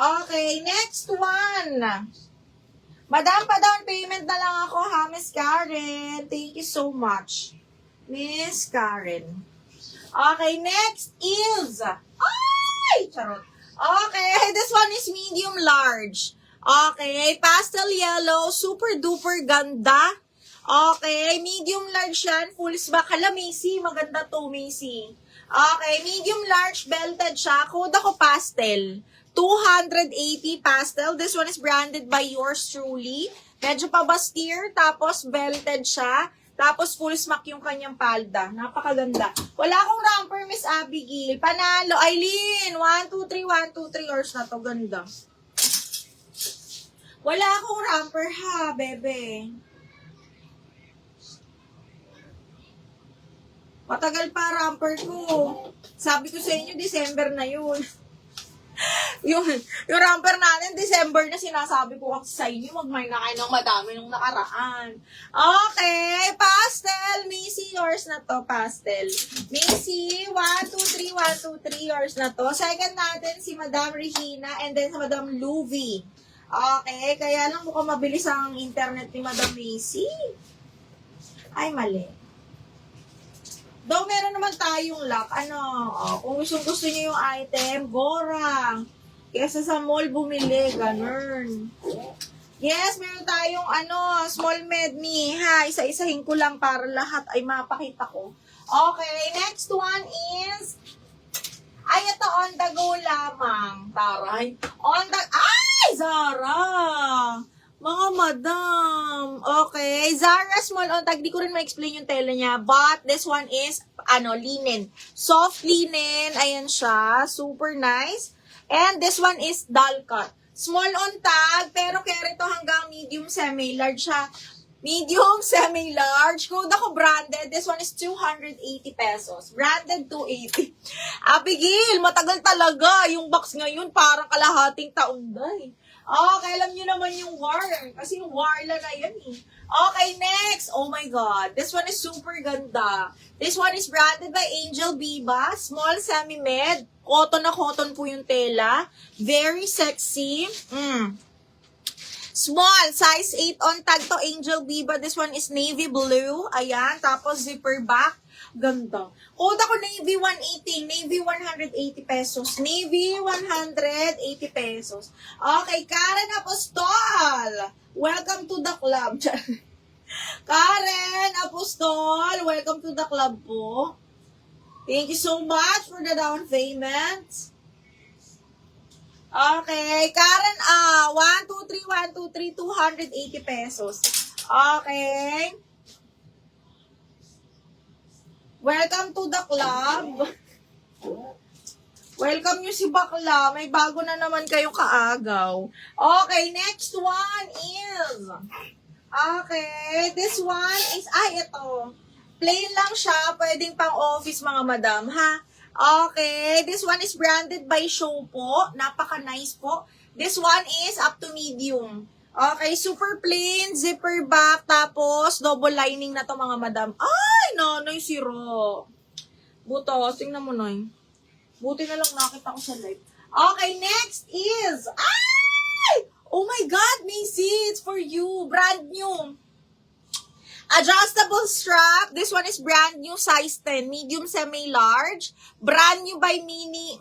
Okay, next one. Madam, pa down payment na lang ako ha, Miss Karen. Thank you so much, Miss Karen. Okay, next is... Ay! Charot. Okay, this one is medium large. Okay, pastel yellow, super duper ganda. Okay, medium large yan, full back. Hala, Macy, maganda to, Macy. Okay, medium large, belted siya. Code ako pastel. 280 pastel. This one is branded by yours truly. Medyo pabastir, tapos belted siya. Tapos full smack yung kanyang palda. Napakaganda. Wala akong romper, Miss Abigail. Panalo. Aileen, 1, 2, 3, 1, 2, 3 hours na to. Ganda. Wala akong romper ha, bebe. Matagal pa romper ko. Sabi ko sa inyo, December na yun. yung romper natin, December na sinasabi ko kasi sa inyo, magmay na kayo ng madami nung nakaraan. Okay, pastel. Macy, yours na to, pastel. Macy, 1, 2, 3, 1, 2, 3, yours na to. Second natin, si Madam Regina, and then si Madam Louie. Okay, kaya lang mukhang mabilis ang internet ni Madam Macy. Ay, mali. Though meron naman tayong lock, kung gusto niyo yung item, gorang. Kesa sa mall bumili, ganun. Yes, meron tayong small medme, ha. Isa-isahin ko lang para lahat ay mapakita ko. Okay, next one is, ay, ito, on the go lamang. Taray. Zara! Mga madam. Okay. Zara small on tag. Di ko rin ma-explain yung tela niya. But this one is, linen. Soft linen. Ayan siya. Super nice. And this one is dull cut. Small on tag. Pero carry to hanggang medium semi-large siya. Medium semi-large. Code ako branded. This one is 280 pesos. Branded 280. Abigail, matagal talaga. Yung box ngayon parang kalahating taon day. Okay, alam nyo naman yung war. Kasi yung warla na yan eh. Okay, next. Oh my God. This one is super ganda. This one is branded by Angel Biba. Small semi-med. Cotton na cotton po yung tela. Very sexy. Small. Size 8 on tag to Angel Biba. This one is navy blue. Ayan. Tapos zipper back. Ganda. Code ako Navy 180. Navy 180 pesos. Navy 180 pesos. Okay, Karen Apostol. Welcome to the club. Karen Apostol. Welcome to the club po. Thank you so much for the down payment. Okay, Karen, 1, 2, 3, 1, 2, 3, 280 pesos. Okay. Welcome to the club. Welcome nyo si Bakla. May bago na naman kayong kaagaw. Okay, next one is... Okay, this one is... ito. Plain lang siya. Pwedeng pang office mga madam, ha? Okay, this one is branded by Show po. Napaka-nice po. This one is up to medium. Okay, super plain, zipper back, tapos double lining na to mga madam. Ay, nonoy siro. Buto, tingnan mo noy. Buti na lang nakita ko sa live. Okay, next is, oh my God, Macy, it's for you. Brand new. Adjustable strap. This one is brand new, size 10, medium semi-large. Brand new by Mini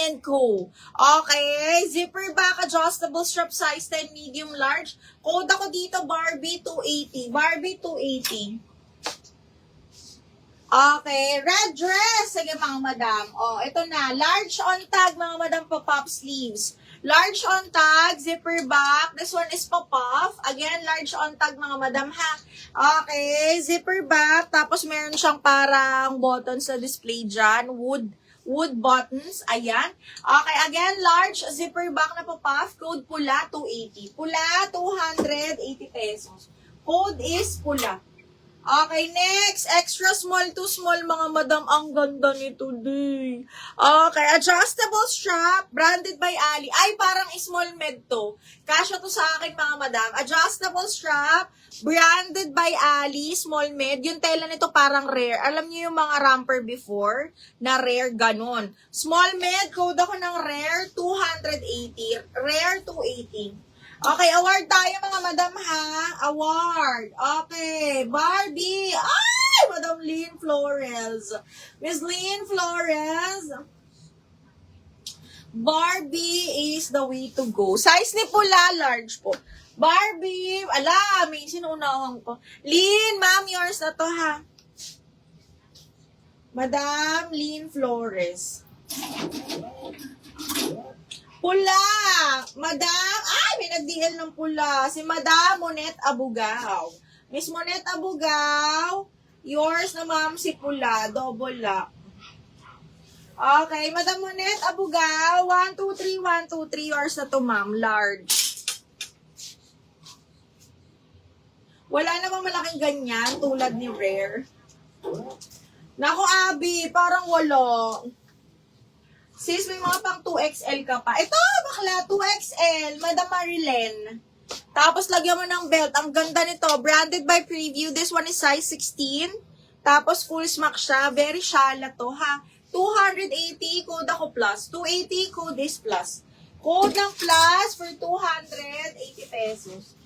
& Co. Okay, zipper back, adjustable strap, size 10, medium large. Code ako dito, Barbie 280. Barbie 280. Okay, red dress. Sige mga madam. Ito na. Large on tag mga madam, pop-up sleeves. Large on tag, zipper back. This one is pop-off. Again, large on tag mga madam ha. Okay, zipper back. Tapos meron siyang parang buttons sa display dyan. Wood buttons. Ayan. Okay, again, large zipper back na pop-off. Code pula, 280. Pula, 280 pesos. Code is pula. Okay, next. Extra small to small, mga madam. Ang ganda nito, day. Okay, adjustable strap, branded by Ali. Ay, parang small med to. Kasya to sa akin, mga madam. Adjustable strap, branded by Ali, small med. Yung tela nito parang rare. Alam niyo yung mga romper before, na rare, ganon. Small med, code ako ng rare, 280. Rare, 280. Okay, award tayo mga madam ha. Award. Okay, Barbie. Ay, Madam Lynn Flores. Miss Lynn Flores. Barbie is the way to go. Size ni pula, large po. Barbie. Ala, may sinuunawang ko. Lynn, ma'am, yours na to ha. Madam Lynn Flores. Pula! Madam! Ay, may nag-DL ng pula. Si Madam Monet Abugao. Miss Monet Abugao, yours na ma'am si pula. Double lock. Okay, Madam Monet Abugao, 1, 2, 3, 1, 2, 3. Yours na to ma'am, large. Wala namang malaking ganyan, tulad ni Rare. Naku, Abby, parang wala. Sis, may mga pang 2XL ka pa. Ito, bakla, 2XL. Madam Marilyn. Tapos, lagyan mo ng belt. Ang ganda nito. Branded by Preview. This one is size 16. Tapos, full smack siya. Very shala to, ha. 280, code ako plus. 280, code is plus. Code ng plus for 280 pesos.